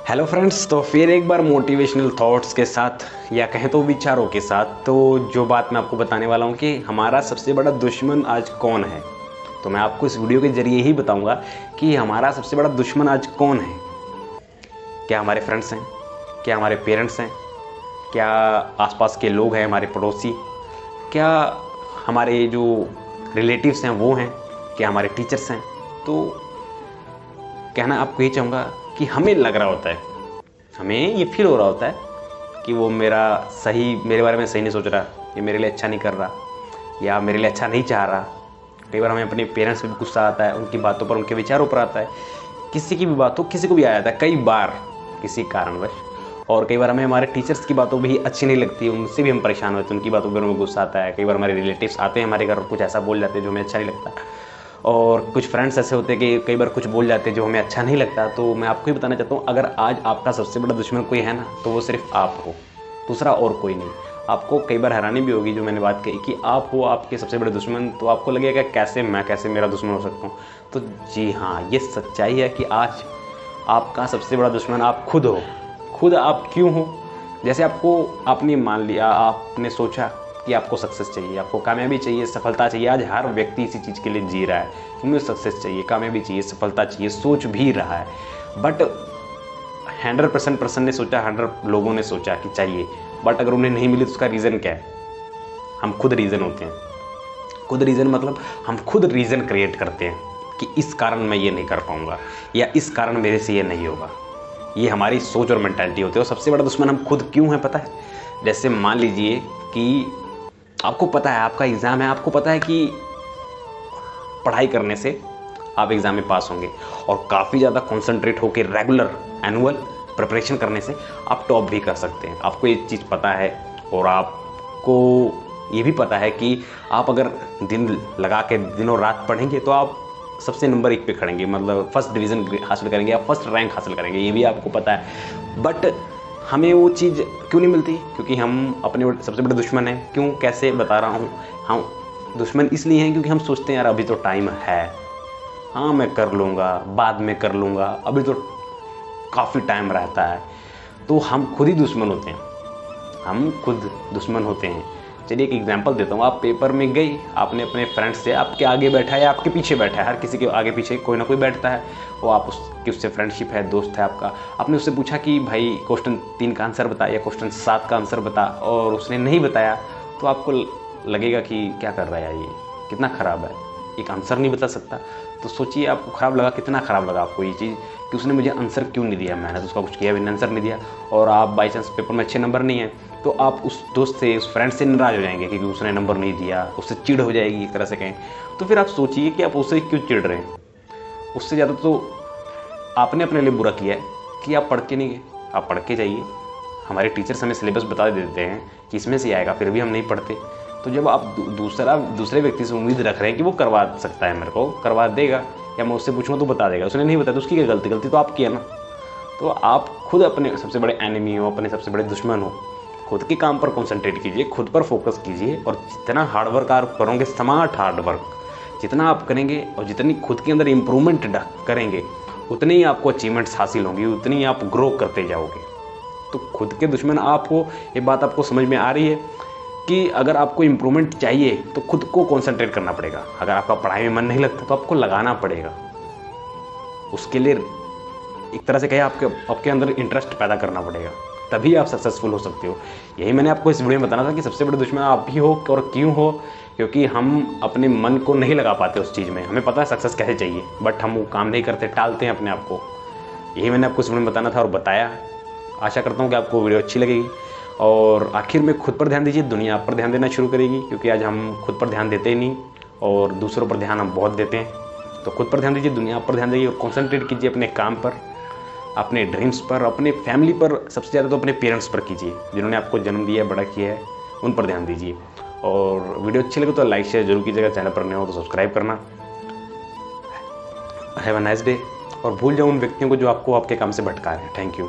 Hello friends, तो फिर एक बार मोटिवेशनल थॉट्स के साथ या कहें तो विचारों के साथ, तो जो बात मैं आपको बताने वाला हूँ कि हमारा सबसे बड़ा दुश्मन आज कौन है। तो मैं आपको इस वीडियो के ज़रिए ही बताऊँगा कि हमारा सबसे बड़ा दुश्मन आज कौन है। क्या हमारे फ्रेंड्स हैं, क्या हमारे पेरेंट्स हैं, क्या आसपास के लोग हैं, हमारे पड़ोसी, क्या हमारे जो रिलेटिव्स हैं वो हैं, क्या हमारे टीचर्स हैं। तो कहना आपको ये चाहूँगा कि हमें लग रहा होता है, हमें ये फील हो रहा होता है कि वो मेरे बारे में सही नहीं सोच रहा, ये मेरे लिए अच्छा नहीं कर रहा या मेरे लिए अच्छा नहीं चाह रहा। कई बार हमें अपने पेरेंट्स पे भी गुस्सा आता है, उनकी बातों पर, उनके विचारों पर आता है, किसी की भी बात हो, किसी को भी आ जाता है कई बार किसी कारणवश। और कई बार हमें हमारे टीचर्स की बातों भी अच्छी नहीं लगती, उनसे भी हम परेशान होते हैं, उनकी बातों पर हमें गुस्सा आता है। कई बार हमारे रिलेटिव्स आते हैं हमारे घर और कुछ ऐसा बोल जाते हैं जो हमें अच्छा नहीं लगता। और कुछ फ्रेंड्स ऐसे होते हैं कि कई बार कुछ बोल जाते हैं जो हमें अच्छा नहीं लगता। तो मैं आपको ही बताना चाहता हूँ, अगर आज आपका सबसे बड़ा दुश्मन कोई है ना, तो वो सिर्फ आप हो, दूसरा और कोई नहीं। आपको कई बार हैरानी भी होगी जो मैंने बात कही कि आप हो आपके सबसे बड़े दुश्मन, तो आपको लगेगा कैसे मेरा दुश्मन हो सकता हूँ। तो जी हाँ, ये सच्चाई है कि आज आपका सबसे बड़ा दुश्मन आप खुद हो। खुद आप क्यों हो? जैसे आपने मान लिया, आपने सोचा कि आपको सक्सेस चाहिए, आपको कामयाबी चाहिए, सफलता चाहिए। आज हर व्यक्ति इसी चीज़ के लिए जी रहा है कि मुझे सक्सेस चाहिए, कामयाबी चाहिए, सफलता चाहिए, सोच भी रहा है। बट 100% पर्सन ने सोचा, 100 लोगों ने सोचा कि चाहिए, बट अगर उन्हें नहीं मिली तो उसका रीज़न क्या है? हम खुद रीज़न होते हैं। खुद रीज़न मतलब हम खुद रीज़न क्रिएट करते हैं कि इस कारण मैं ये नहीं कर पाऊँगा या इस कारण मेरे से ये नहीं होगा। ये हमारी सोच और मेंटालिटी होती है। और सबसे बड़ा दुश्मन हम खुद क्यों हैं पता है? जैसे मान लीजिए कि आपको पता है आपका एग्ज़ाम है, आपको पता है कि पढ़ाई करने से आप एग्ज़ाम में पास होंगे और काफ़ी ज़्यादा कॉन्सेंट्रेट होकर रेगुलर एनुअल प्रिपरेशन करने से आप टॉप भी कर सकते हैं। आपको ये चीज़ पता है और आपको ये भी पता है कि आप अगर दिन लगा के दिनों रात पढ़ेंगे तो आप सबसे नंबर 1 पे खड़ेंगे, मतलब फर्स्ट डिवीज़न हासिल करेंगे या फर्स्ट रैंक हासिल करेंगे, ये भी आपको पता है। बट हमें वो चीज़ क्यों नहीं मिलती? क्योंकि हम अपने सबसे बड़े दुश्मन हैं। क्यों, कैसे बता रहा हूँ। हम दुश्मन इसलिए हैं क्योंकि हम सोचते हैं यार अभी तो टाइम है, हाँ मैं कर लूँगा, बाद में कर लूँगा, अभी तो काफ़ी टाइम रहता है। तो हम खुद ही दुश्मन होते हैं, हम खुद दुश्मन होते हैं। चलिए एक एग्जांपल देता हूँ। आप पेपर में गई, आपने अपने फ्रेंड से, आपके आगे बैठा है या आपके पीछे बैठा है, हर किसी के आगे पीछे कोई ना कोई बैठता है, वो आप उससे फ्रेंडशिप है, दोस्त है आपका। आपने उससे पूछा कि भाई क्वेश्चन 3 का आंसर बता या क्वेश्चन 7 का आंसर बता, और उसने नहीं बताया, तो आपको लगेगा कि क्या कर रहा है ये, कितना ख़राब है, एक आंसर नहीं बता सकता। तो सोचिए आपको ख़राब लगा, कितना ख़राब लगा आपको ये चीज़ कि उसने मुझे आंसर क्यों नहीं दिया। मैंने तो उसका कुछ किया भी नहीं, आंसर नहीं दिया। और आप बाई चांस पेपर में अच्छे नंबर नहीं हैं तो आप उस दोस्त से, उस फ्रेंड से नाराज़ हो जाएंगे क्योंकि उसने नंबर नहीं दिया, उससे चिढ़ हो जाएगी एक तरह से कहें। तो फिर आप सोचिए कि आप उससे क्यों चिढ़ रहे हैं। उससे ज़्यादा तो आपने अपने लिए बुरा किया है कि आप पढ़ के नहीं गए। आप पढ़ के जाइए। हमारे टीचर्स हमें सिलेबस बता देते हैं कि इसमें से आएगा, फिर भी हम नहीं पढ़ते। तो जब आप दूसरे व्यक्ति से उम्मीद रख रहे हैं कि वो करवा सकता है, मेरे को करवा देगा या मैं उससे पूछूंगा तो बता देगा, उसने नहीं बताया तो उसकी क्या गलती? गलती तो आपकी है ना। तो आप खुद अपने सबसे बड़े एनिमी हो, अपने सबसे बड़े दुश्मन हो। खुद के काम पर कंसंट्रेट कीजिए, खुद पर फोकस कीजिए, और जितना हार्डवर्क आप करोगे, स्मार्ट हार्डवर्क जितना आप करेंगे और जितनी खुद के अंदर इम्प्रूवमेंट करेंगे, उतनी ही आपको अचीवमेंट्स हासिल होंगी, उतनी ही आप ग्रो करते जाओगे। तो खुद के दुश्मन आप हो, ये बात आपको समझ में आ रही है कि अगर आपको इम्प्रूवमेंट चाहिए तो खुद को कंसंट्रेट करना पड़ेगा। अगर आपका पढ़ाई में मन नहीं लगता तो आपको लगाना पड़ेगा। उसके लिए एक तरह से कहे आपके अंदर इंटरेस्ट पैदा करना पड़ेगा, तभी आप सक्सेसफुल हो सकते हो। यही मैंने आपको इस वीडियो में बताना था कि सबसे बड़े दुश्मन आप ही हो। और क्यों हो? क्योंकि हम अपने मन को नहीं लगा पाते उस चीज़ में। हमें पता है सक्सेस कैसे चाहिए, बट हम वो काम नहीं करते, टालते हैं अपने आप को। यही मैंने आपको इस वीडियो में बताना था और बताया। आशा करता हूँ कि आपको वीडियो अच्छी लगेगी। और आखिर में खुद पर ध्यान दीजिए, दुनिया आप पर ध्यान देना शुरू करेगी, क्योंकि आज हम खुद पर ध्यान देते ही नहीं और दूसरों पर ध्यान हम बहुत देते हैं। तो खुद पर ध्यान दीजिए, दुनिया आप पर ध्यान दीजिए और कॉन्सेंट्रेट कीजिए अपने काम पर, अपने ड्रीम्स पर, अपने फैमिली पर। सबसे ज़्यादा तो अपने पेरेंट्स पर कीजिए, जिन्होंने आपको जन्म दिया है, बड़ा किया है, उन पर ध्यान दीजिए। और वीडियो अच्छी लगे तो लाइक शेयर जरूर कीजिएगा, चैनल पर नए हो तो सब्सक्राइब करना। Have a nice day. और भूल जाओ उन व्यक्तियों को जो आपको आपके काम से भटका रहे हैं। Thank you.